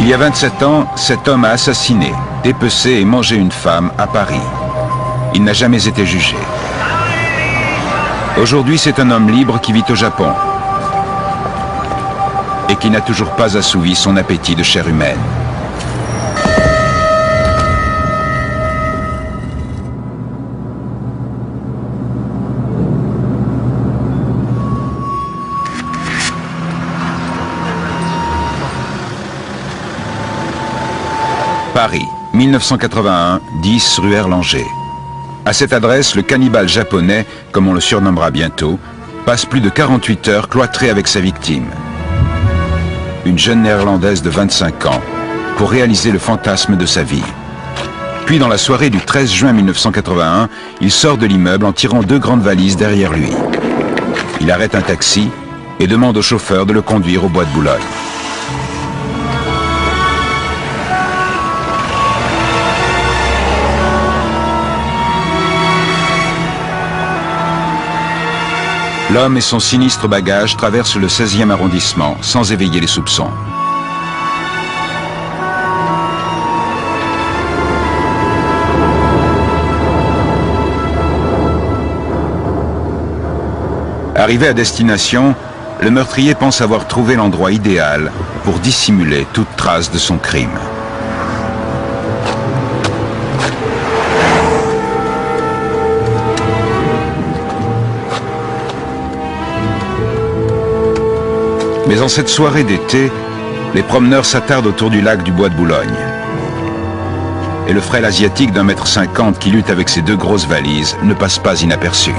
Il y a 27 ans, cet homme a assassiné, dépecé et mangé une femme à Paris. Il n'a jamais été jugé. Aujourd'hui, c'est un homme libre qui vit au Japon et qui n'a toujours pas assouvi son appétit de chair humaine. Paris, 1981, 10 rue Erlanger. À cette adresse, le cannibale japonais, comme on le surnommera bientôt, passe plus de 48 heures cloîtré avec sa victime, une jeune néerlandaise de 25 ans, pour réaliser le fantasme de sa vie. Puis dans la soirée du 13 juin 1981, il sort de l'immeuble en tirant 2 grandes valises derrière lui. Il arrête un taxi et demande au chauffeur de le conduire au bois de Boulogne. L'homme et son sinistre bagage traversent le 16e arrondissement sans éveiller les soupçons. Arrivé à destination, le meurtrier pense avoir trouvé l'endroit idéal pour dissimuler toute trace de son crime. Mais en cette soirée d'été, les promeneurs s'attardent autour du lac du Bois de Boulogne. Et le frêle asiatique d'1,50 m qui lutte avec ses 2 grosses valises ne passe pas inaperçu.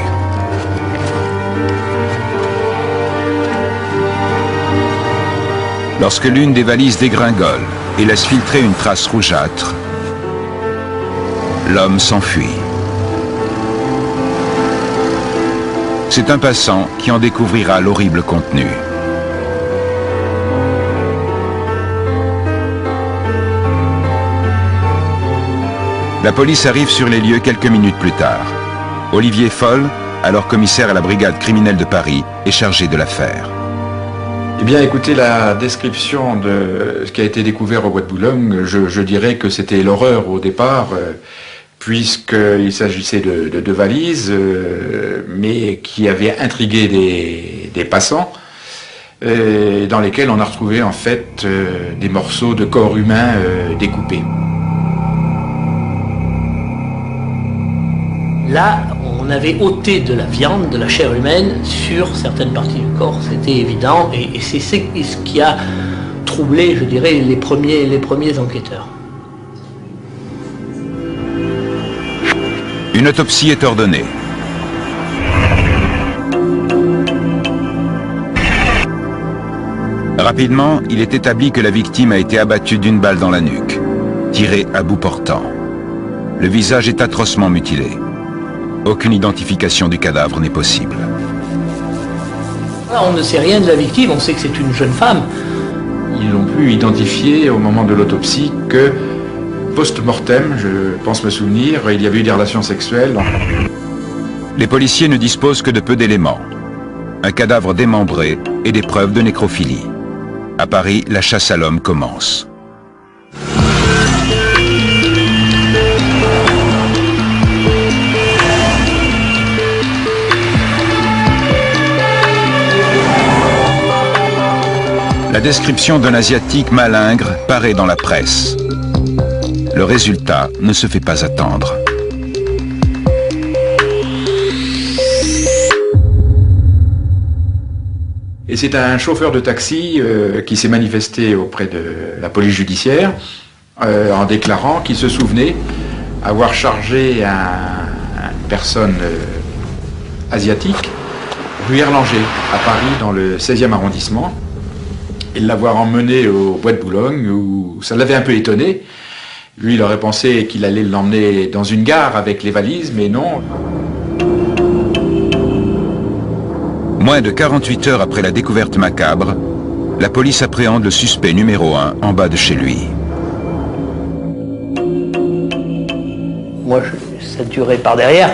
Lorsque l'une des valises dégringole et laisse filtrer une trace rougeâtre, l'homme s'enfuit. C'est un passant qui en découvrira l'horrible contenu. La police arrive sur les lieux quelques minutes plus tard. Olivier Foll, alors commissaire à la brigade criminelle de Paris, est chargé de l'affaire. Eh bien, écoutez, la description de ce qui a été découvert au Bois de Boulogne, je dirais que c'était l'horreur au départ, puisqu'il s'agissait de 2 valises, mais qui avaient intrigué des passants, dans lesquelles on a retrouvé en fait des morceaux de corps humain découpés. Là, on avait ôté de la viande, de la chair humaine sur certaines parties du corps, c'était évident, et c'est ce qui a troublé, je dirais, les premiers enquêteurs. Une autopsie est ordonnée. Rapidement, il est établi que la victime a été abattue d'1 balle dans la nuque, tirée à bout portant. Le visage est atrocement mutilé. Aucune identification du cadavre n'est possible. On ne sait rien de la victime, on sait que c'est une jeune femme. Ils ont pu identifier au moment de l'autopsie que, post-mortem, je pense me souvenir, il y avait eu des relations sexuelles. Les policiers ne disposent que de peu d'éléments. Un cadavre démembré et des preuves de nécrophilie. À Paris, la chasse à l'homme commence. La description d'un Asiatique malingre paraît dans la presse. Le résultat ne se fait pas attendre. Et c'est un chauffeur de taxi qui s'est manifesté auprès de la police judiciaire en déclarant qu'il se souvenait avoir chargé une personne asiatique rue Erlanger à Paris dans le 16e arrondissement et l'avoir emmené au Bois de Boulogne où ça l'avait un peu étonné. Lui, il aurait pensé qu'il allait l'emmener dans une gare avec les valises, mais non. Moins de 48 heures après la découverte macabre, la police appréhende le suspect numéro 1 en bas de chez lui. Moi, je l'ai ceinturé par derrière.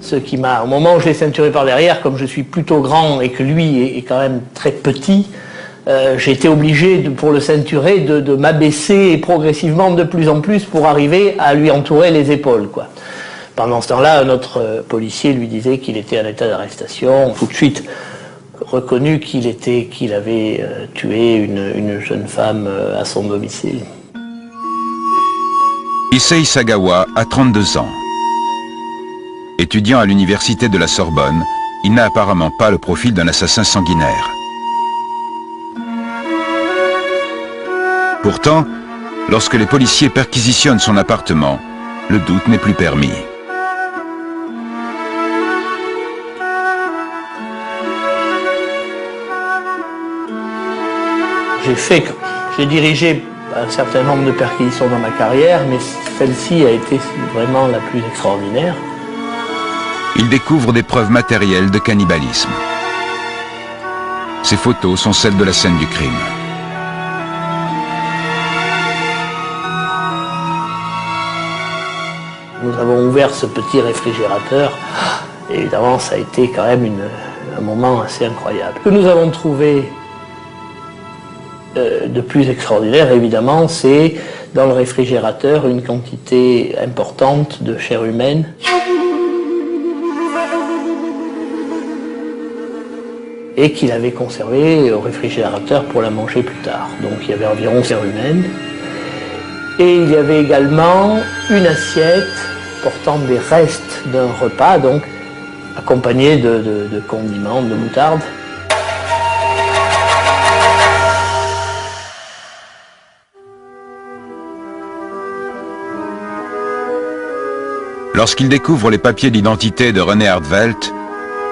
Ce qui m'a, au moment où je l'ai ceinturé par derrière, comme je suis plutôt grand et que lui est quand même très petit, j'ai été obligé, pour le ceinturer, de m'abaisser progressivement de plus en plus pour arriver à lui entourer les épaules, quoi. Pendant ce temps-là, un autre policier lui disait qu'il était en état d'arrestation. Tout de suite reconnu qu'il avait tué une jeune femme à son domicile. Issei Sagawa a 32 ans. Étudiant à l'université de la Sorbonne, il n'a apparemment pas le profil d'un assassin sanguinaire. Pourtant, lorsque les policiers perquisitionnent son appartement, le doute n'est plus permis. J'ai dirigé un certain nombre de perquisitions dans ma carrière, mais celle-ci a été vraiment la plus extraordinaire. Il découvre des preuves matérielles de cannibalisme. Ces photos sont celles de la scène du crime. Nous avons ouvert ce petit réfrigérateur. Évidemment, ça a été quand même un moment assez incroyable. Ce que nous avons trouvé de plus extraordinaire, évidemment, c'est dans le réfrigérateur une quantité importante de chair humaine. Et qu'il avait conservé au réfrigérateur pour la manger plus tard. Donc il y avait environ chair humaine. Et il y avait également une assiette portant des restes d'un repas, donc accompagné de condiments, de moutarde. Lorsqu'il découvre les papiers d'identité de Renée Hardvelt,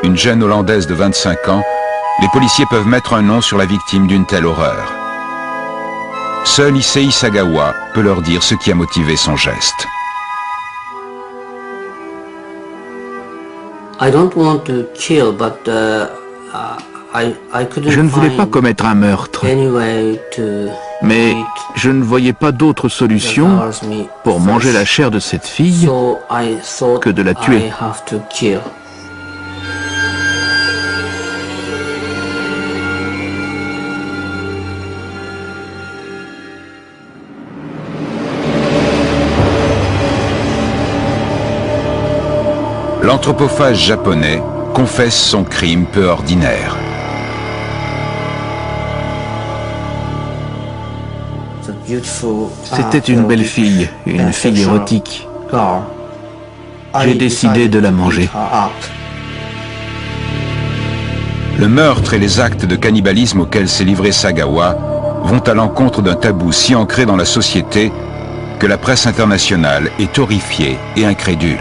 une jeune Hollandaise de 25 ans, les policiers peuvent mettre un nom sur la victime d'une telle horreur. Seul Issei Sagawa peut leur dire ce qui a motivé son geste. Je ne voulais pas commettre un meurtre, mais je ne voyais pas d'autre solution pour manger la chair de cette fille que de la tuer. L'anthropophage japonais confesse son crime peu ordinaire. C'était une belle fille, une fille érotique. J'ai décidé de la manger. Le meurtre et les actes de cannibalisme auxquels s'est livré Sagawa vont à l'encontre d'un tabou si ancré dans la société que la presse internationale est horrifiée et incrédule.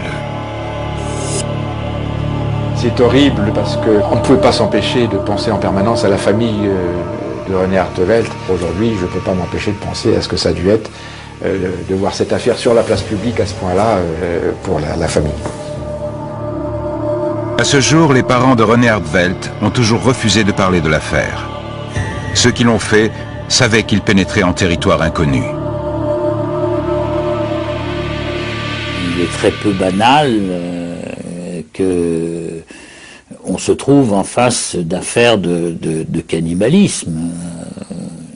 C'est horrible parce qu'on ne pouvait pas s'empêcher de penser en permanence à la famille de Renée Hardvelt. Aujourd'hui, je ne peux pas m'empêcher de penser à ce que ça a dû être de voir cette affaire sur la place publique à ce point-là pour la famille. À ce jour, les parents de Renée Hardvelt ont toujours refusé de parler de l'affaire. Ceux qui l'ont fait savaient qu'ils pénétraient en territoire inconnu. Il est très peu banal que on se trouve en face d'affaires de cannibalisme.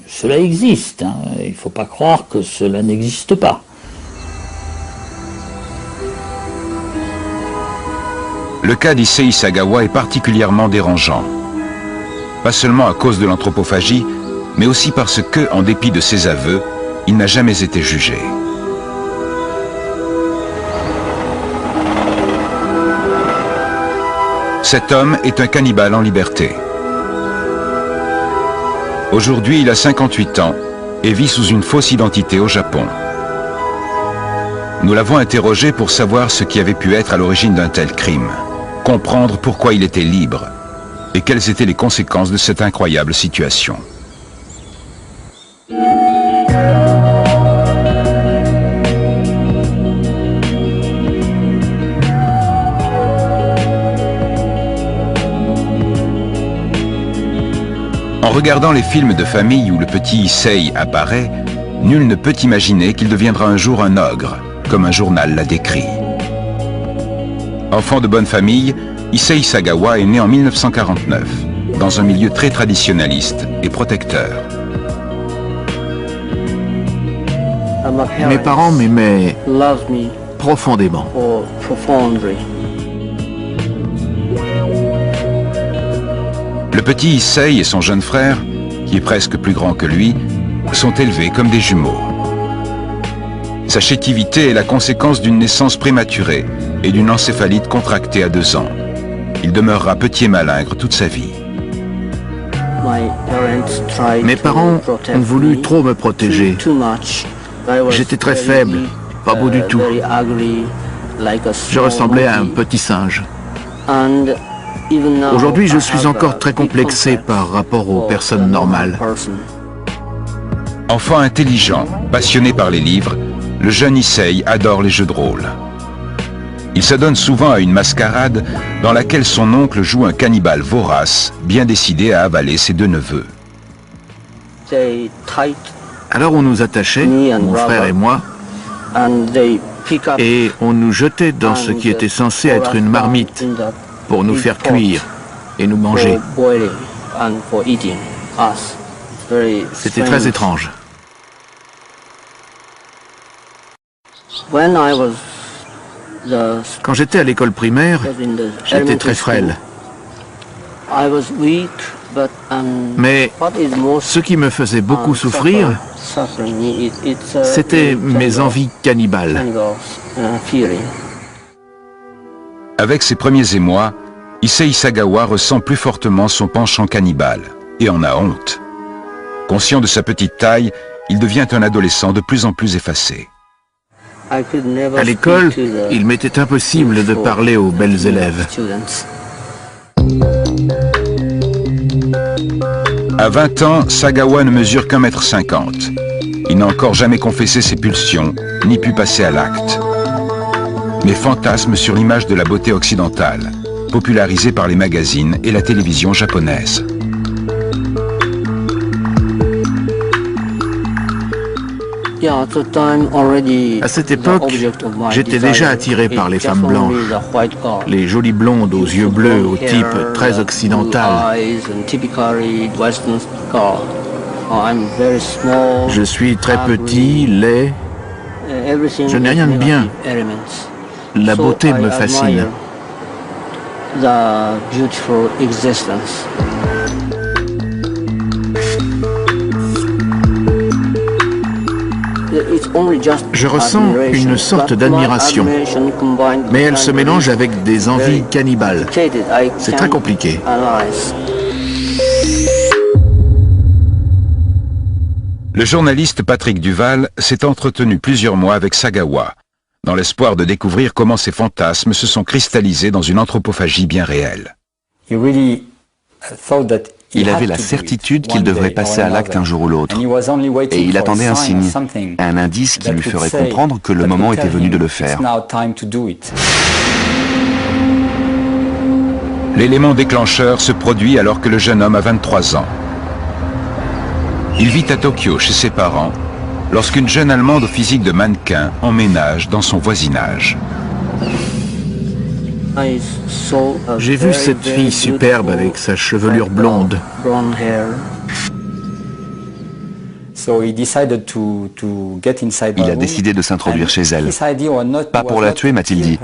Cela existe, hein. Il ne faut pas croire que cela n'existe pas. Le cas d'Issei Sagawa est particulièrement dérangeant. Pas seulement à cause de l'anthropophagie, mais aussi parce que, en dépit de ses aveux, il n'a jamais été jugé. Cet homme est un cannibale en liberté. Aujourd'hui, il a 58 ans et vit sous une fausse identité au Japon. Nous l'avons interrogé pour savoir ce qui avait pu être à l'origine d'un tel crime, comprendre pourquoi il était libre et quelles étaient les conséquences de cette incroyable situation. En regardant les films de famille où le petit Issei apparaît, nul ne peut imaginer qu'il deviendra un jour un ogre, comme un journal l'a décrit. Enfant de bonne famille, Issei Sagawa est né en 1949. dans un milieu très traditionnaliste et protecteur. Mes parents m'aimaient profondément. Le petit Issei et son jeune frère, qui est presque plus grand que lui, sont élevés comme des jumeaux. Sa chétivité est la conséquence d'une naissance prématurée et d'une encéphalite contractée à 2 ans. Il demeurera petit et malingre toute sa vie. Mes parents ont voulu trop me protéger. J'étais très faible, pas beau du tout. Je ressemblais à un petit singe. Aujourd'hui, je suis encore très complexé par rapport aux personnes normales. Enfant intelligent, passionné par les livres, le jeune Issei adore les jeux de rôle. Il se donne souvent à une mascarade dans laquelle son oncle joue un cannibale vorace, bien décidé à avaler ses 2 neveux. Alors on nous attachait, mon frère et moi, et on nous jetait dans ce qui était censé être une marmite pour nous faire cuire et nous manger. C'était très étrange. Quand j'étais à l'école primaire, j'étais très frêle. Mais ce qui me faisait beaucoup souffrir, c'était mes envies cannibales. Avec ses premiers émois, Issei Sagawa ressent plus fortement son penchant cannibale et en a honte. Conscient de sa petite taille, il devient un adolescent de plus en plus effacé. À l'école, il m'était impossible de parler aux belles élèves. À 20 ans, Sagawa ne mesure qu'1,50 m. Il n'a encore jamais confessé ses pulsions, ni pu passer à l'acte. Mais fantasme sur l'image de la beauté occidentale, popularisée par les magazines et la télévision japonaise. À cette époque, j'étais déjà attiré par les femmes blanches, les jolies blondes aux yeux bleus au type très occidental. Je suis très petit, laid, je n'ai rien de bien. La beauté me fascine. Je ressens une sorte d'admiration, mais elle se mélange avec des envies cannibales. C'est très compliqué. Le journaliste Patrick Duval s'est entretenu plusieurs mois avec Sagawa, dans l'espoir de découvrir comment ses fantasmes se sont cristallisés dans une anthropophagie bien réelle. Il avait la certitude qu'il devrait passer à l'acte un jour ou l'autre, et il attendait un signe, un indice qui lui ferait comprendre que le moment était venu de le faire. L'élément déclencheur se produit alors que le jeune homme a 23 ans. Il vit à Tokyo chez ses parents, lorsqu'une jeune Allemande au physique de mannequin emménage dans son voisinage. J'ai vu cette fille superbe avec sa chevelure blonde. Il a décidé de s'introduire chez elle. Pas pour la tuer, m'a-t-il dit,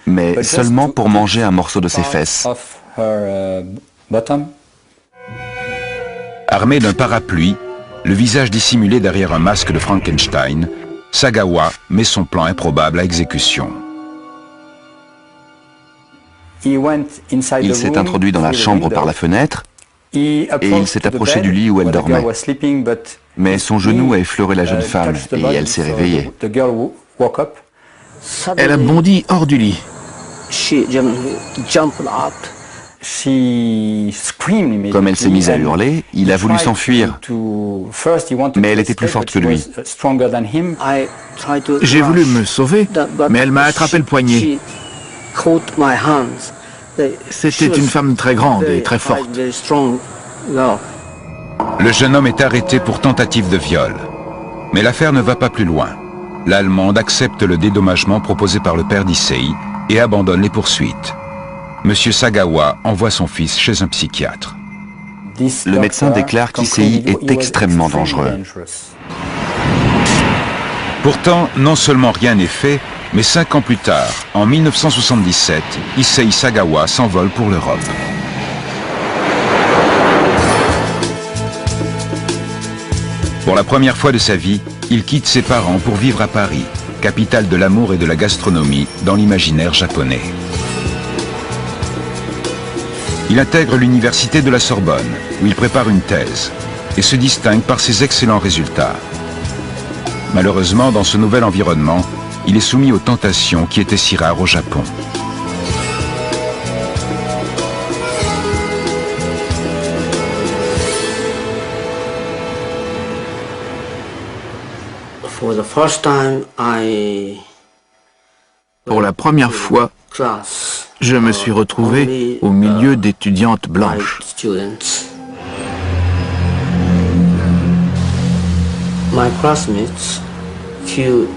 mais seulement pour manger un morceau de ses fesses. Armé d'un parapluie, le visage dissimulé derrière un masque de Frankenstein, Sagawa met son plan improbable à exécution. Il s'est introduit dans la chambre par la fenêtre et il s'est approché du lit où elle dormait. Mais son genou a effleuré la jeune femme et elle s'est réveillée. Elle a bondi hors du lit. Comme elle s'est mise à hurler, il a voulu s'enfuir, mais elle était plus forte que lui. J'ai voulu me sauver, mais elle m'a attrapé le poignet. C'était une femme très grande et très forte. Le jeune homme est arrêté pour tentative de viol. Mais l'affaire ne va pas plus loin. L'Allemande accepte le dédommagement proposé par le père d'Issei et abandonne les poursuites. Monsieur Sagawa envoie son fils chez un psychiatre. Le médecin déclare qu'Issei est extrêmement dangereux. Pourtant, non seulement rien n'est fait, mais 5 ans plus tard, en 1977, Issei Sagawa s'envole pour l'Europe. Pour la première fois de sa vie, il quitte ses parents pour vivre à Paris, capitale de l'amour et de la gastronomie dans l'imaginaire japonais. Il intègre l'université de la Sorbonne, où il prépare une thèse, et se distingue par ses excellents résultats. Malheureusement, dans ce nouvel environnement, il est soumis aux tentations qui étaient si rares au Japon. Pour la première fois, je me suis retrouvé au milieu d'étudiantes blanches.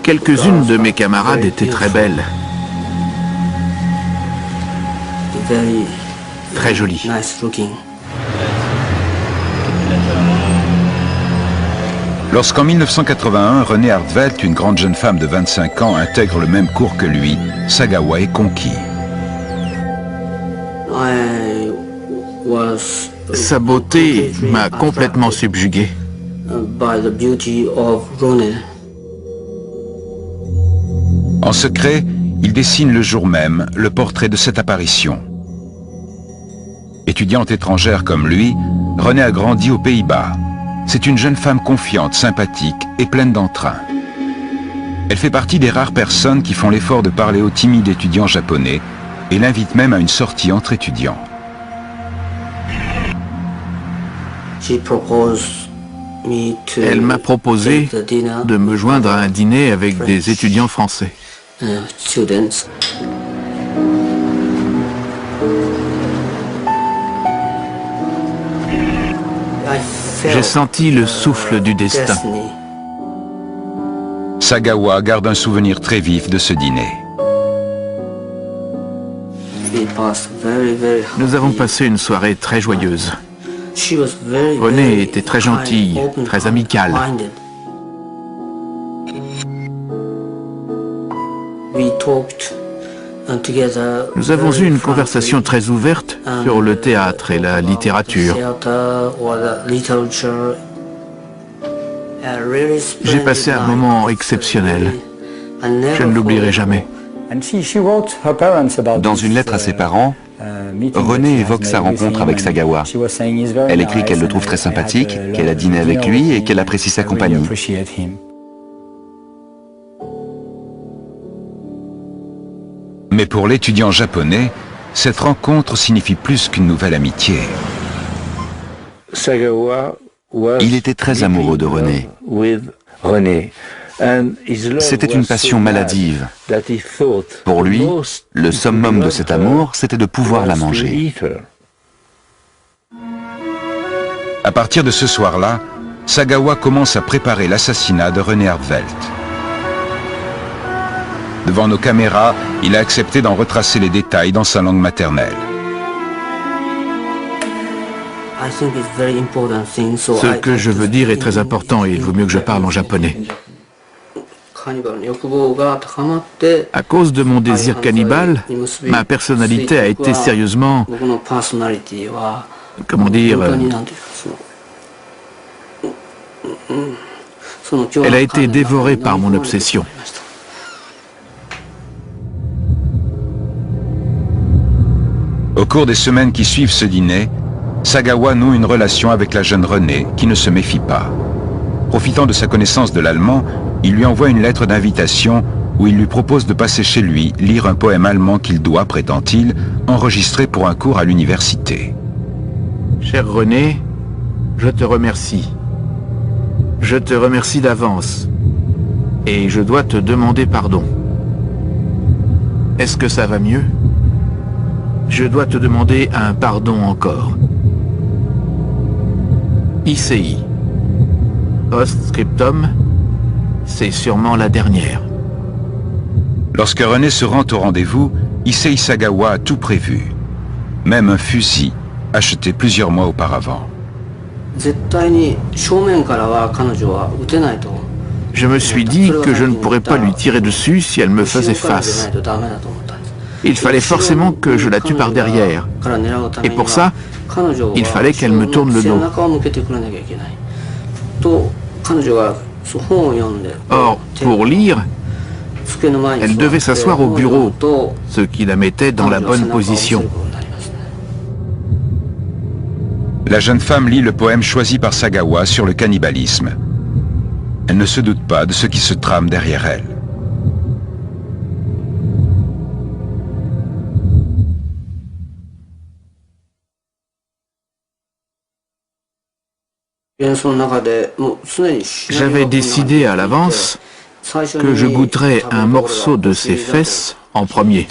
Quelques-unes de mes camarades étaient très belles, très jolies. Lorsqu'en 1981, René Hartwelt, une grande jeune femme de 25 ans, intègre le même cours que lui, Sagawa est conquis. Sa beauté m'a complètement subjugué. En secret, il dessine le jour même le portrait de cette apparition. Étudiante étrangère comme lui, René a grandi aux Pays-Bas. C'est une jeune femme confiante, sympathique et pleine d'entrain. Elle fait partie des rares personnes qui font l'effort de parler aux timides étudiants japonais et l'invite même à une sortie entre étudiants. Elle m'a proposé de me joindre à un dîner avec des étudiants français. J'ai senti le souffle du destin. Sagawa garde un souvenir très vif de ce dîner. Nous avons passé une soirée très joyeuse. Renée était très gentille, très amicale. Nous avons eu une conversation très ouverte sur le théâtre et la littérature. J'ai passé un moment exceptionnel. Je ne l'oublierai jamais. Dans une lettre à ses parents, Renée évoque sa rencontre avec Sagawa. Elle écrit qu'elle le trouve très sympathique, qu'elle a dîné avec lui et qu'elle apprécie sa compagnie. Mais pour l'étudiant japonais, cette rencontre signifie plus qu'une nouvelle amitié. Il était très amoureux de Renée. C'était une passion maladive. Pour lui, le summum de cet amour, c'était de pouvoir la manger. À partir de ce soir-là, Sagawa commence à préparer l'assassinat de René Hartwelt. Devant nos caméras, il a accepté d'en retracer les détails dans sa langue maternelle. Ce que je veux dire est très important et il vaut mieux que je parle en japonais. À cause de mon désir cannibale, ma personnalité a été sérieusement, comment dire, elle a été dévorée par mon obsession. Au cours des semaines qui suivent ce dîner, Sagawa noue une relation avec la jeune Renée qui ne se méfie pas. Profitant de sa connaissance de l'allemand, il lui envoie une lettre d'invitation où il lui propose de passer chez lui lire un poème allemand qu'il doit, prétend-il, enregistrer pour un cours à l'université. Chère Renée, je te remercie. Je te remercie d'avance. Et je dois te demander pardon. Est-ce que ça va mieux ? Je dois te demander un pardon encore. Issei. Post-scriptum, c'est sûrement la dernière. Lorsque René se rend au rendez-vous, Issei Sagawa a tout prévu. même un fusil acheté plusieurs mois auparavant. Je me suis dit que je ne pourrais pas lui tirer dessus si elle me faisait face. Il fallait forcément que je la tue par derrière. Et pour ça, il fallait qu'elle me tourne le dos. Or, pour lire, elle devait s'asseoir au bureau, ce qui la mettait dans la bonne position. La jeune femme lit le poème choisi par Sagawa sur le cannibalisme. Elle ne se doute pas de ce qui se trame derrière elle. J'avais décidé à l'avance que je goûterais un morceau de ses fesses en premier.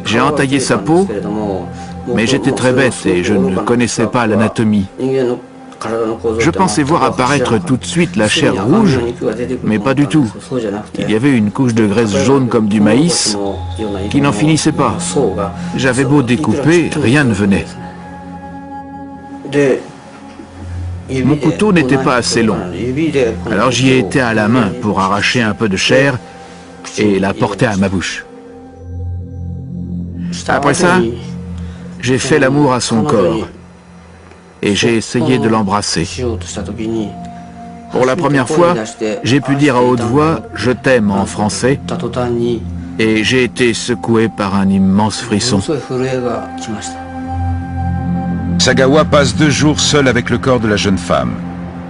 J'ai entaillé sa peau, mais j'étais très bête et je ne connaissais pas l'anatomie. Je pensais voir apparaître tout de suite la chair rouge, mais pas du tout. Il y avait une couche de graisse jaune comme du maïs qui n'en finissait pas. J'avais beau découper, rien ne venait. Mon couteau n'était pas assez long, alors j'y ai été à la main pour arracher un peu de chair et la porter à ma bouche. Après ça, j'ai fait l'amour à son corps et j'ai essayé de l'embrasser. Pour la première fois, j'ai pu dire à haute voix « je t'aime » en français et j'ai été secoué par un immense frisson. Sagawa passe 2 jours seul avec le corps de la jeune femme,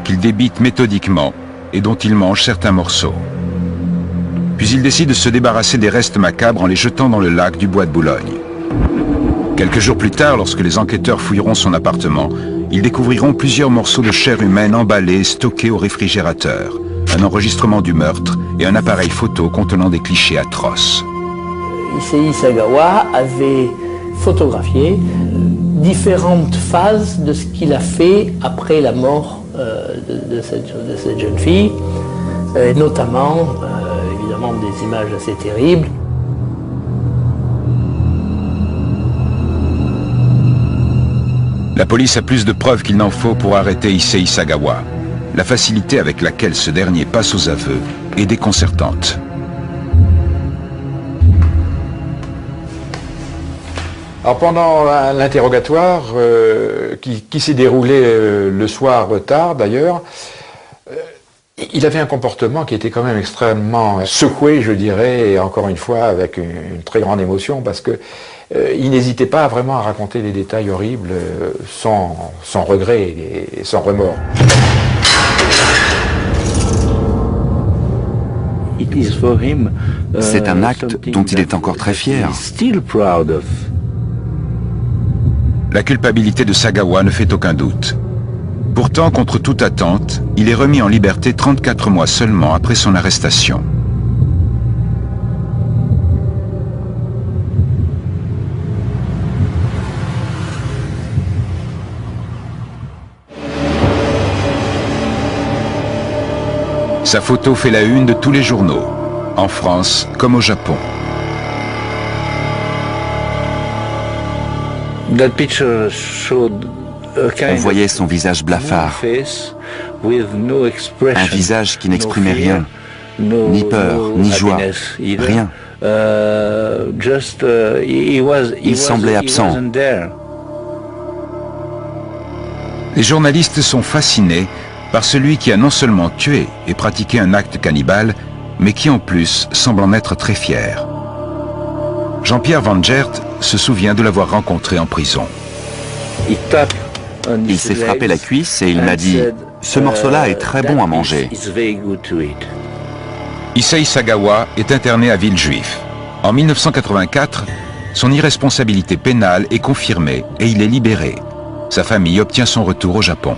qu'il débite méthodiquement et dont il mange certains morceaux. Puis il décide de se débarrasser des restes macabres en les jetant dans le lac du Bois de Boulogne. Quelques jours plus tard, lorsque les enquêteurs fouilleront son appartement, ils découvriront plusieurs morceaux de chair humaine emballés, stockés au réfrigérateur, un enregistrement du meurtre et un appareil photo contenant des clichés atroces. Issei Sagawa avait photographié différentes phases de ce qu'il a fait après la mort de cette jeune fille, et notamment évidemment des images assez terribles. La police a plus de preuves qu'il n'en faut pour arrêter Issei Sagawa. La facilité avec laquelle ce dernier passe aux aveux est déconcertante. Alors pendant l'interrogatoire, qui s'est déroulé le soir tard d'ailleurs, il avait un comportement qui était quand même extrêmement secoué, je dirais, et encore une fois avec une très grande émotion, parce que il n'hésitait pas vraiment à raconter des détails horribles sans regret et sans remords. C'est un acte dont il est encore très fier. La culpabilité de Sagawa ne fait aucun doute. Pourtant, contre toute attente, il est remis en liberté 34 mois seulement après son arrestation. Sa photo fait la une de tous les journaux, en France comme au Japon. On voyait son visage blafard, un visage qui n'exprimait rien, ni peur, ni joie, rien. Il semblait absent. Les journalistes sont fascinés par celui qui a non seulement tué et pratiqué un acte cannibale, mais qui en plus semble en être très fier. Jean-Pierre Van Gert se souvient de l'avoir rencontré en prison. Il s'est frappé la cuisse et il m'a dit « Ce morceau-là est très bon à manger ». Issei Sagawa est interné à Villejuif. En 1984, son irresponsabilité pénale est confirmée et il est libéré. Sa famille obtient son retour au Japon.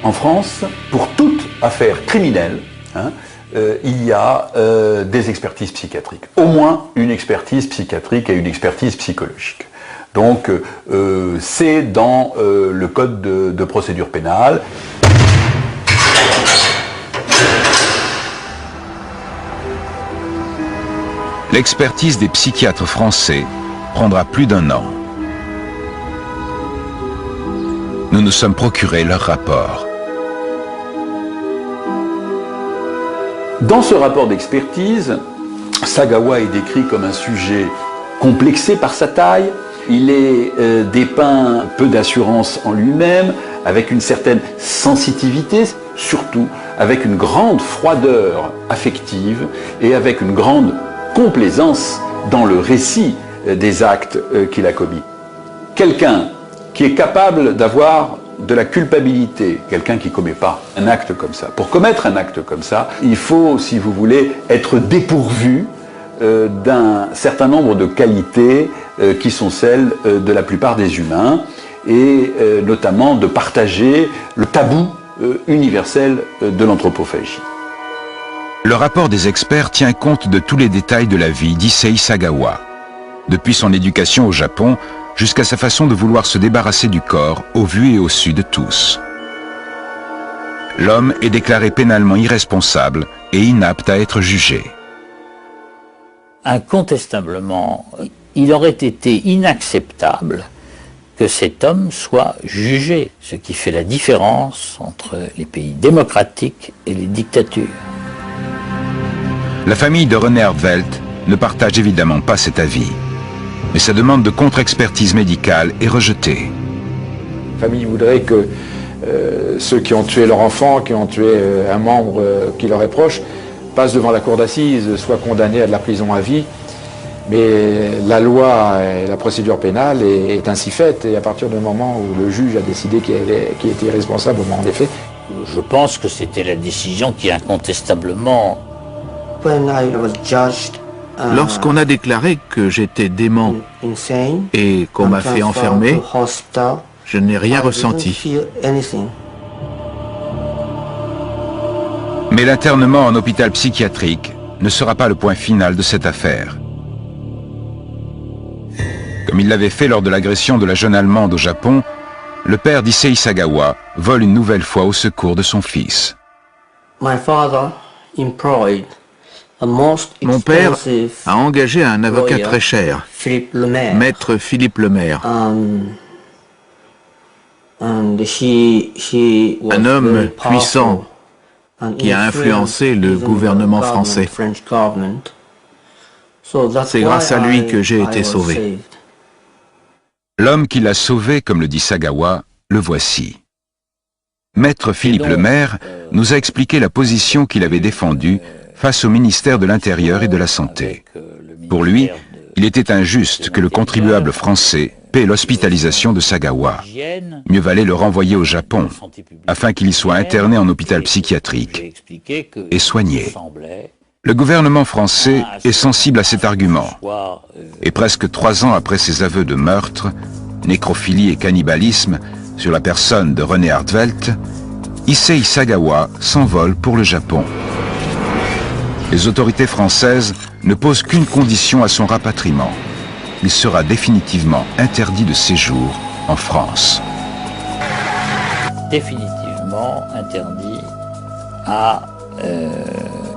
En France, pour toute affaire criminelle, il y a des expertises psychiatriques. Au moins une expertise psychiatrique et une expertise psychologique. Donc c'est dans le code de procédure pénale. L'expertise des psychiatres français prendra plus d'1 an. Nous nous sommes procuré leur rapport. Dans ce rapport d'expertise, Sagawa est décrit comme un sujet complexé par sa taille. Il est dépeint peu d'assurance en lui-même, avec une certaine sensitivité, surtout avec une grande froideur affective et avec une grande complaisance dans le récit des actes qu'il a commis. Quelqu'un qui est capable d'avoir de la culpabilité, quelqu'un qui ne commet pas un acte comme ça. Pour commettre un acte comme ça, il faut, si vous voulez, être dépourvu d'un certain nombre de qualités qui sont celles de la plupart des humains, et notamment de partager le tabou universel de l'anthropophagie. Le rapport des experts tient compte de tous les détails de la vie d'Issei Sagawa, depuis son éducation au Japon jusqu'à sa façon de vouloir se débarrasser du corps au vu et au su de tous. L'homme est déclaré pénalement irresponsable et inapte à être jugé. Incontestablement, il aurait été inacceptable que cet homme soit jugé, ce qui fait la différence entre les pays démocratiques et les dictatures. La famille de René Artevelt ne partage évidemment pas cet avis, mais sa demande de contre-expertise médicale est rejetée. La famille voudrait que ceux qui ont tué leur enfant, qui ont tué un membre qui leur est proche, passent devant la cour d'assises, soient condamnés à de la prison à vie. Mais la loi et la procédure pénale est ainsi faite, et à partir du moment où le juge a décidé qu'il était irresponsable au moment des faits. Je pense que c'était la décision qui incontestablement... Lorsqu'on a déclaré que j'étais dément et qu'on m'a fait enfermer, je n'ai rien ressenti. Mais l'internement en hôpital psychiatrique ne sera pas le point final de cette affaire. Comme il l'avait fait lors de l'agression de la jeune Allemande au Japon, le père d'Issei Sagawa vole une nouvelle fois au secours de son fils. Mon père a engagé un avocat très cher, maître Philippe Lemaire. Un homme puissant qui a influencé le gouvernement français. C'est grâce à lui que j'ai été sauvé. L'homme qui l'a sauvé, comme le dit Sagawa, le voici. Maître Philippe Lemaire nous a expliqué la position qu'il avait défendue face au ministère de l'Intérieur et de la Santé. Pour lui, il était injuste que le contribuable français paie l'hospitalisation de Sagawa. Mieux valait le renvoyer au Japon, afin qu'il y soit interné en hôpital psychiatrique et soigné. Le gouvernement français est sensible à cet argument, et presque 3 ans après ses aveux de meurtre, nécrophilie et cannibalisme sur la personne de René Artevelt, Issei Sagawa s'envole pour le Japon. Les autorités françaises ne posent qu'une condition à son rapatriement. Il sera définitivement interdit de séjour en France. Définitivement interdit à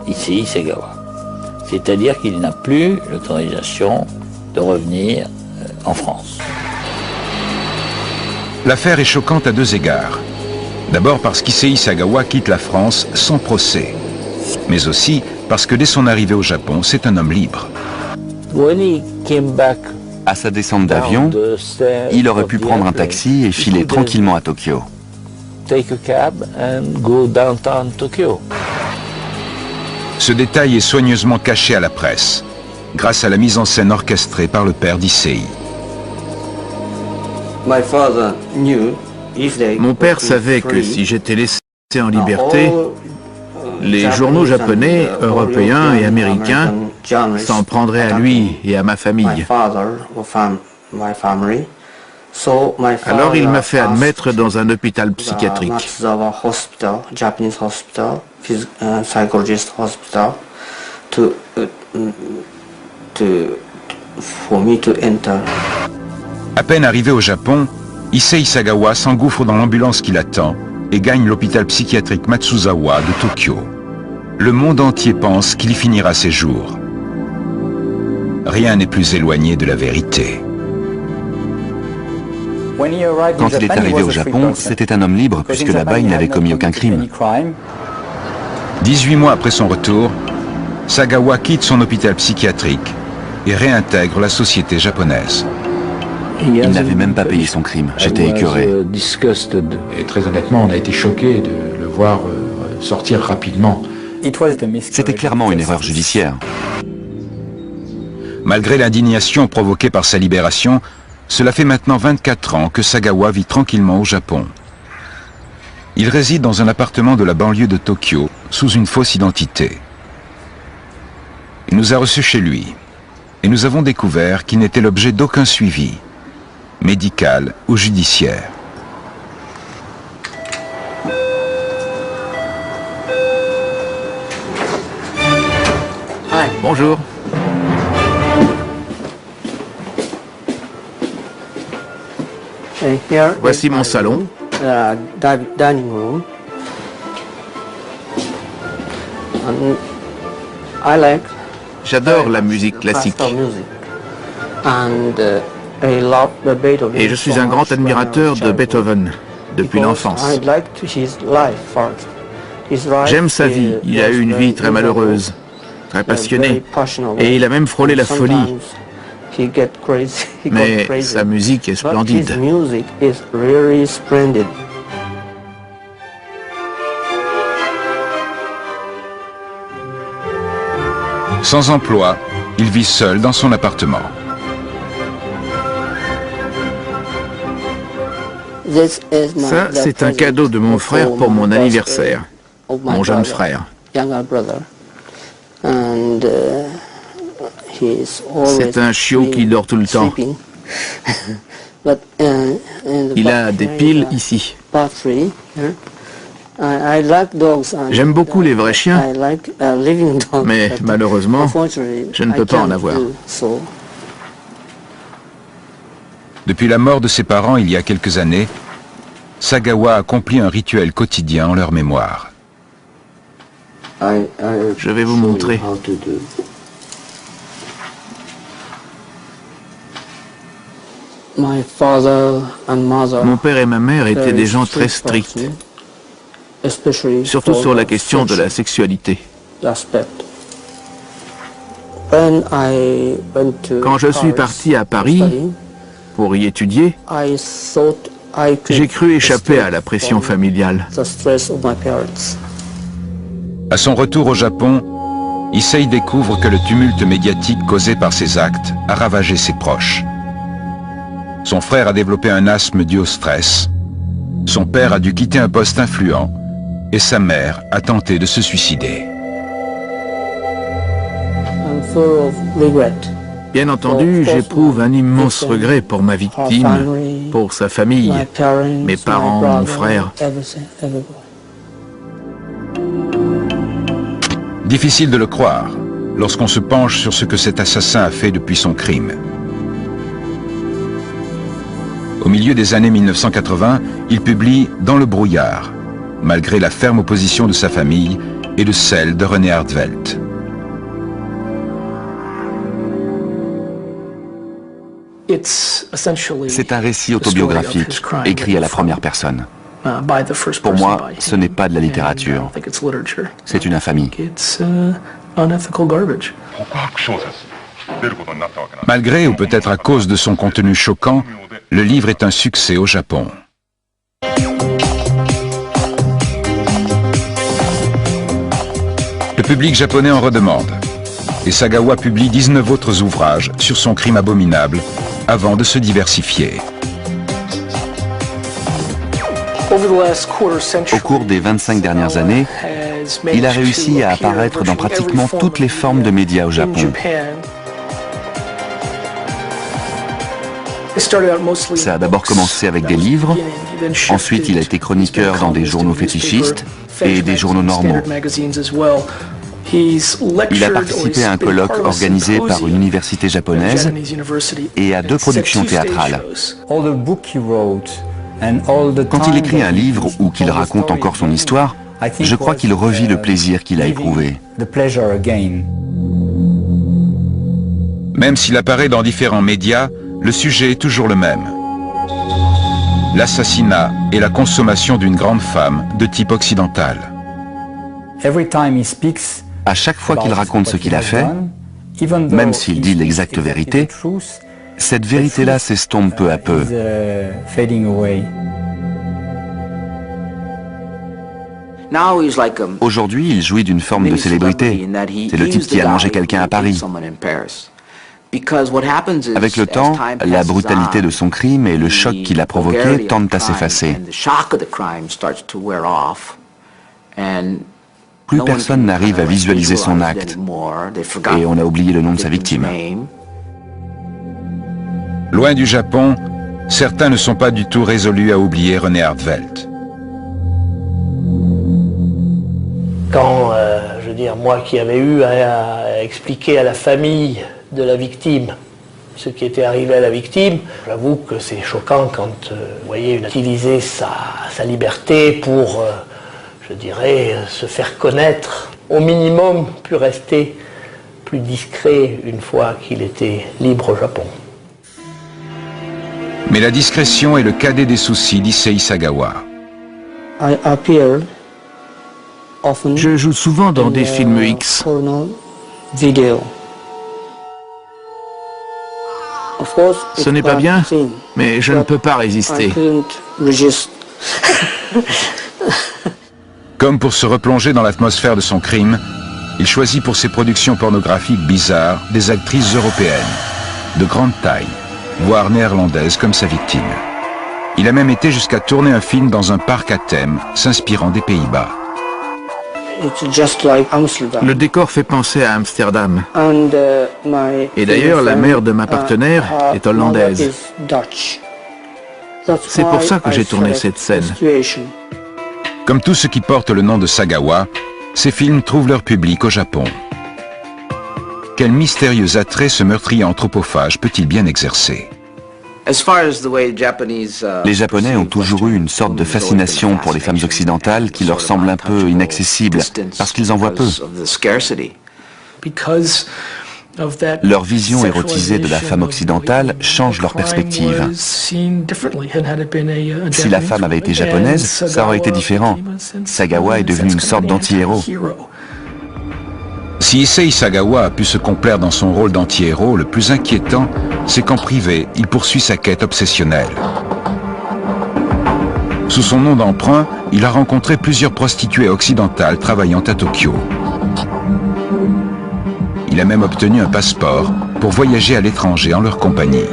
Issei Sagawa. C'est-à-dire qu'il n'a plus l'autorisation de revenir en France. L'affaire est choquante à 2 égards. D'abord parce qu'Issei Sagawa quitte la France sans procès, mais aussi parce que dès son arrivée au Japon, c'est un homme libre. À sa descente d'avion, il aurait pu prendre un taxi et filer tranquillement à Tokyo. Ce détail est soigneusement caché à la presse, grâce à la mise en scène orchestrée par le père d'Issei. Mon père savait que si j'étais laissé en liberté, les journaux japonais, européens et américains s'en prendraient à lui et à ma famille. Alors il m'a fait admettre dans un hôpital psychiatrique. À peine arrivé au Japon, Issei Sagawa s'engouffre dans l'ambulance qui l'attend et gagne l'hôpital psychiatrique Matsuzawa de Tokyo. Le monde entier pense qu'il y finira ses jours. rien n'est plus éloigné de la vérité. Quand il est arrivé au Japon, c'était un homme libre puisque là-bas il n'avait commis aucun crime. 18 mois après son retour, Sagawa quitte son hôpital psychiatrique et réintègre la société japonaise. Il n'avait même pas payé son crime. J'étais écœuré. Et très honnêtement, on a été choqués de le voir sortir rapidement. C'était clairement une erreur judiciaire. Malgré l'indignation provoquée par sa libération, cela fait maintenant 24 ans que Sagawa vit tranquillement au Japon. Il réside dans un appartement de la banlieue de Tokyo, sous une fausse identité. Il nous a reçus chez lui, et nous avons découvert qu'il n'était l'objet d'aucun suivi, médical ou judiciaire. Bonjour. Voici mon salon. Dining room. I like J'adore la musique classique. classical music. And I love the Beethoven Et je suis un from grand admirateur de Beethoven depuis because l'enfance. I liked his life first. His life J'aime sa vie. Il a eu une vie très malheureuse, très passionnée, et il a même frôlé la folie. Mais sa musique est splendide. His music is really splendid. Sans emploi, il vit seul dans son appartement. Ça, c'est un cadeau de mon frère pour mon anniversaire, mon jeune frère. C'est un chiot qui dort tout le temps. Il a des piles ici. J'aime beaucoup les vrais chiens, mais malheureusement, je ne peux pas en avoir. Depuis la mort de ses parents il y a quelques années, Sagawa accomplit un rituel quotidien en leur mémoire. Je vais vous montrer. Mon père et ma mère étaient des gens très stricts, surtout sur la question de la sexualité. Quand je suis parti à Paris pour y étudier, j'ai cru échapper à la pression familiale. À son retour au Japon, Issei découvre que le tumulte médiatique causé par ses actes a ravagé ses proches. Son frère a développé un asthme dû au stress, son père a dû quitter un poste influent et sa mère a tenté de se suicider. Bien entendu, j'éprouve un immense regret pour ma victime, pour sa famille, mes parents, mon frère. Difficile de le croire lorsqu'on se penche sur ce que cet assassin a fait depuis son crime. Au milieu des années 1980, il publie « Dans le brouillard », malgré la ferme opposition de sa famille et de celle de René Hartwelt. C'est un récit autobiographique, écrit à la première personne. Pour moi, ce n'est pas de la littérature. C'est une infamie. Malgré ou peut-être à cause de son contenu choquant, le livre est un succès au Japon. Le public japonais en redemande. Et Sagawa publie 19 autres ouvrages sur son crime abominable avant de se diversifier. Au cours des 25 dernières années, il a réussi à apparaître dans pratiquement toutes les formes de médias au Japon. Ça a d'abord commencé avec des livres, ensuite il a été chroniqueur dans des journaux fétichistes et des journaux normaux. Il a participé à un colloque organisé par une université japonaise et à 2 productions théâtrales. Quand il écrit un livre ou qu'il raconte encore son histoire, je crois qu'il revit le plaisir qu'il a éprouvé. Même s'il apparaît dans différents médias, le sujet est toujours le même. L'assassinat et la consommation d'une grande femme de type occidental. À chaque fois qu'il raconte ce qu'il a fait, même s'il dit l'exacte vérité, cette vérité-là s'estompe peu à peu. Aujourd'hui, il jouit d'une forme de célébrité. C'est le type qui a mangé quelqu'un à Paris. Avec le temps, la brutalité de son crime et le choc qu'il a provoqué tendent à s'effacer. Plus personne n'arrive à visualiser son acte, et on a oublié le nom de sa victime. Loin du Japon, certains ne sont pas du tout résolus à oublier René Hartwelt. Quand, je veux dire, moi qui avais eu à expliquer à la famille de la victime ce qui était arrivé à la victime, j'avoue que c'est choquant quand, vous voyez, utiliser sa liberté pour, je dirais, se faire connaître, au minimum, puis rester plus discret une fois qu'il était libre au Japon. Mais la discrétion est le cadet des soucis d'Issei Sagawa. Je joue souvent dans des films X. Ce n'est pas bien, mais je ne peux pas résister. Comme pour se replonger dans l'atmosphère de son crime, il choisit pour ses productions pornographiques bizarres des actrices européennes, de grande taille, voire néerlandaises comme sa victime. Il a même été jusqu'à tourner un film dans un parc à thème, s'inspirant des Pays-Bas. Le décor fait penser à Amsterdam. Et d'ailleurs, la mère de ma partenaire est hollandaise. C'est pour ça que j'ai tourné cette scène. Comme tout ce qui porte le nom de Sagawa, ces films trouvent leur public au Japon. Quel mystérieux attrait ce meurtrier anthropophage peut-il bien exercer? Les Japonais ont toujours eu une sorte de fascination pour les femmes occidentales qui leur semble un peu inaccessible, parce qu'ils en voient peu. Leur vision érotisée de la femme occidentale change leur perspective. Si la femme avait été japonaise, ça aurait été différent. Sagawa est devenu une sorte d'anti-héros. Si Issei Sagawa a pu se complaire dans son rôle d'anti-héros, le plus inquiétant, c'est qu'en privé, il poursuit sa quête obsessionnelle. Sous son nom d'emprunt, il a rencontré plusieurs prostituées occidentales travaillant à Tokyo. Il a même obtenu un passeport pour voyager à l'étranger en leur compagnie.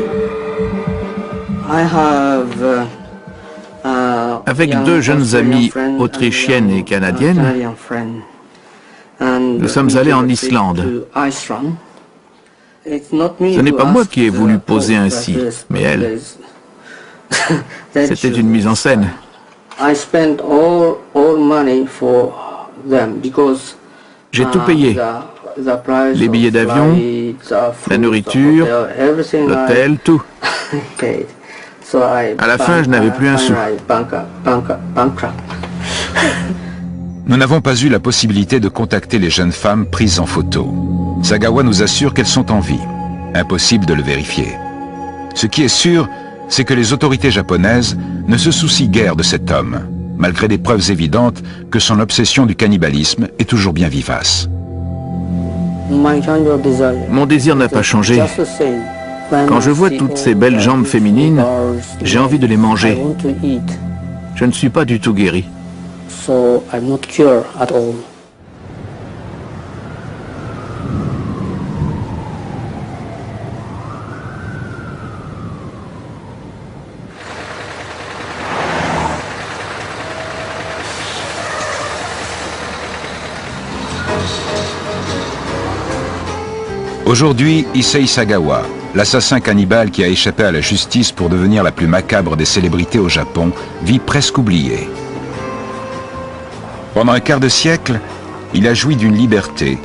Avec deux jeunes amies autrichiennes et canadiennes, nous sommes allés en Islande. Ce n'est pas moi qui ai voulu poser ainsi, mais elle. C'était une mise en scène. J'ai tout payé. Les billets d'avion, la nourriture, l'hôtel, tout. À la fin, je n'avais plus un sou. Nous n'avons pas eu la possibilité de contacter les jeunes femmes prises en photo. Sagawa nous assure qu'elles sont en vie. Impossible de le vérifier. Ce qui est sûr, c'est que les autorités japonaises ne se soucient guère de cet homme, malgré des preuves évidentes que son obsession du cannibalisme est toujours bien vivace. Mon désir n'a pas changé. Quand je vois toutes ces belles jambes féminines, j'ai envie de les manger. Je ne suis pas du tout guéri. So I'm not cured at all. Aujourd'hui, Issei Sagawa, l'assassin cannibale qui a échappé à la justice pour devenir la plus macabre des célébrités au Japon, vit presque oublié. Pendant un quart de siècle, il a joui d'une liberté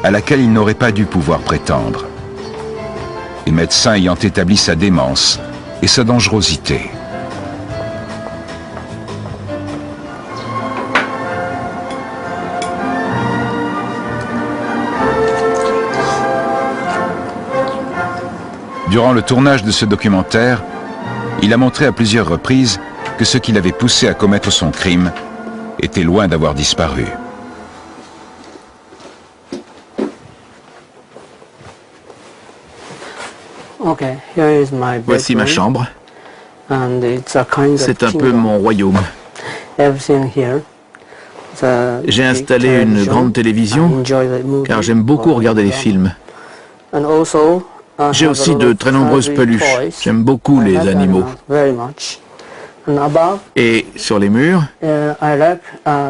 à laquelle il n'aurait pas dû pouvoir prétendre. Les médecins ayant établi sa démence et sa dangerosité. Durant le tournage de ce documentaire, il a montré à plusieurs reprises que ce qui l'avait poussé à commettre son crime était loin d'avoir disparu. Voici ma chambre. C'est un peu mon royaume. J'ai installé une grande télévision car j'aime beaucoup regarder les films. J'ai aussi de très nombreuses peluches. J'aime beaucoup les animaux. Et sur les murs,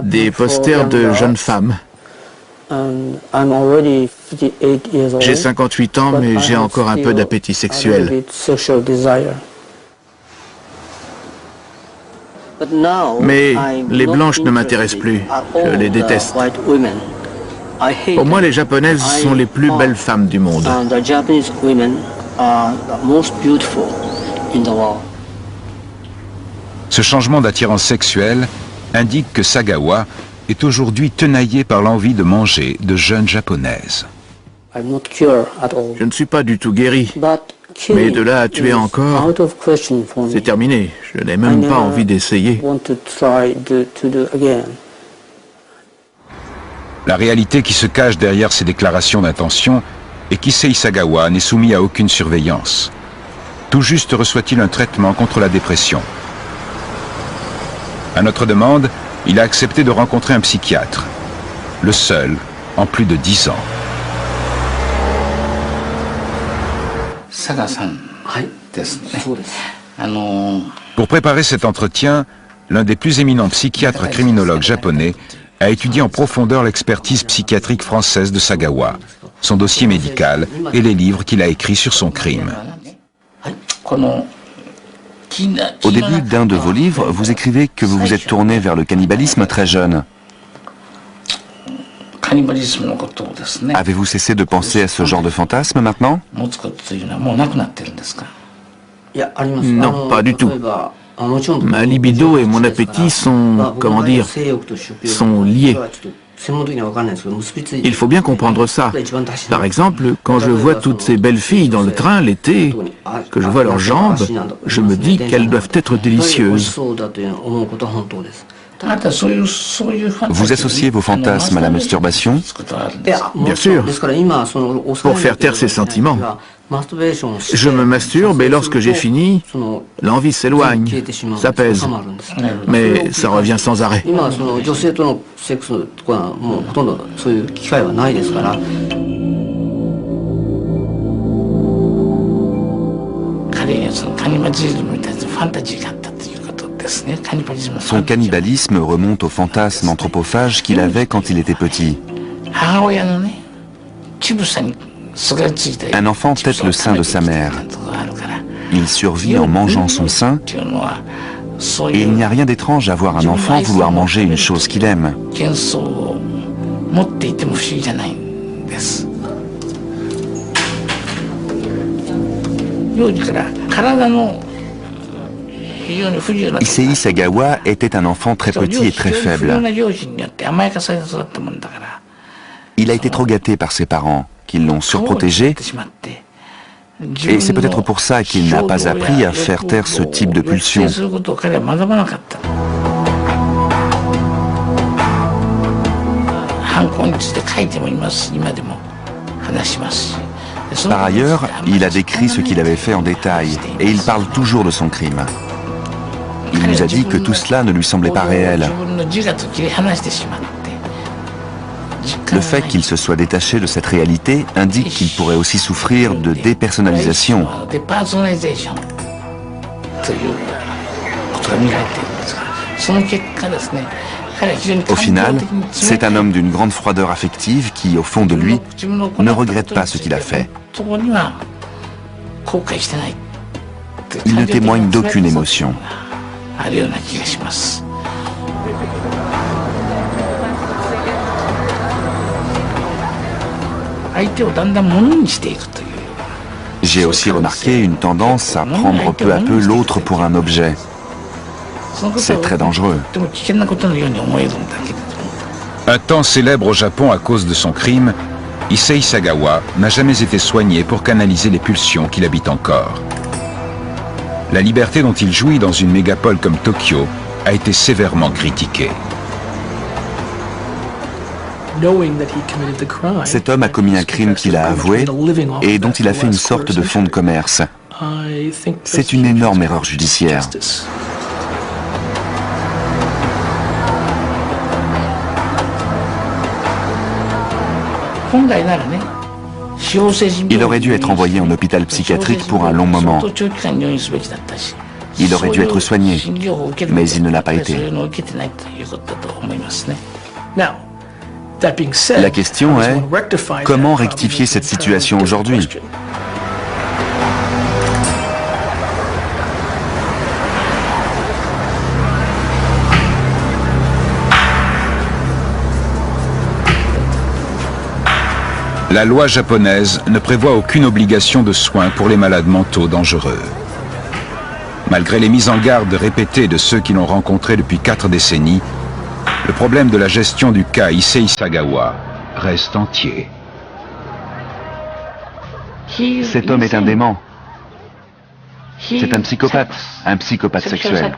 des posters de jeunes femmes. J'ai 58 ans, mais j'ai encore un peu d'appétit sexuel. Mais les blanches ne m'intéressent plus. Je les déteste. Pour moi, les japonaises sont les plus belles femmes du monde. Ce changement d'attirance sexuelle indique que Sagawa est aujourd'hui tenaillé par l'envie de manger de jeunes japonaises. Je ne suis pas du tout guéri. Mais de là à tuer encore, c'est terminé. Je n'ai même pas envie d'essayer. La réalité qui se cache derrière ces déclarations d'intention est qu'Issei Sagawa n'est soumis à aucune surveillance. Tout juste reçoit-il un traitement contre la dépression. À notre demande, il a accepté de rencontrer un psychiatre, le seul en plus de 10 ans. Pour préparer cet entretien, l'un des plus éminents psychiatres criminologues japonais a étudié en profondeur l'expertise psychiatrique française de Sagawa, son dossier médical et les livres qu'il a écrits sur son crime. Au début d'un de vos livres, vous écrivez que vous vous êtes tourné vers le cannibalisme très jeune. Avez-vous cessé de penser à ce genre de fantasme maintenant? Non, pas du tout. Ma libido et mon appétit sont, comment dire, sont liés. Il faut bien comprendre ça. Par exemple, quand je vois toutes ces belles filles dans le train l'été, que je vois leurs jambes, je me dis qu'elles doivent être délicieuses. Vous associez vos fantasmes à la masturbation? Bien sûr, pour faire taire ces sentiments. Je me masturbe et lorsque j'ai fini, l'envie s'éloigne, s'apaise, mais ça revient sans arrêt. Son cannibalisme remonte au fantasme anthropophage qu'il avait quand il était petit. Un enfant tète le sein de sa mère. Il survit en mangeant son sein, et il n'y a rien d'étrange à voir un enfant vouloir manger une chose qu'il aime. Issei Sagawa était un enfant très petit et très faible. Il a été trop gâté par ses parents, qui l'ont surprotégé, et c'est peut-être pour ça qu'il n'a pas appris à faire taire ce type de pulsion. Par ailleurs, il a décrit ce qu'il avait fait en détail, et il parle toujours de son crime. Il nous a dit que tout cela ne lui semblait pas réel. Le fait qu'il se soit détaché de cette réalité indique qu'il pourrait aussi souffrir de dépersonnalisation. Au final, c'est un homme d'une grande froideur affective qui, au fond de lui, ne regrette pas ce qu'il a fait. Il ne témoigne d'aucune émotion. J'ai aussi remarqué une tendance à prendre peu à peu l'autre pour un objet. C'est très dangereux. Un temps célèbre au Japon à cause de son crime, Issei Sagawa n'a jamais été soigné pour canaliser les pulsions qui l'habitent encore. La liberté dont il jouit dans une mégapole comme Tokyo a été sévèrement critiquée. Cet homme a commis un crime qu'il a avoué et dont il a fait une sorte de fonds de commerce. C'est une énorme erreur judiciaire. Il aurait dû être envoyé en hôpital psychiatrique pour un long moment. Il aurait dû être soigné, mais il ne l'a pas été. La question est, comment rectifier cette situation aujourd'hui ? La loi japonaise ne prévoit aucune obligation de soins pour les malades mentaux dangereux. Malgré les mises en garde répétées de ceux qui l'ont rencontré depuis 4 décennies, le problème de la gestion du cas Issei Sagawa reste entier. Cet homme est un dément. C'est un psychopathe sexuel.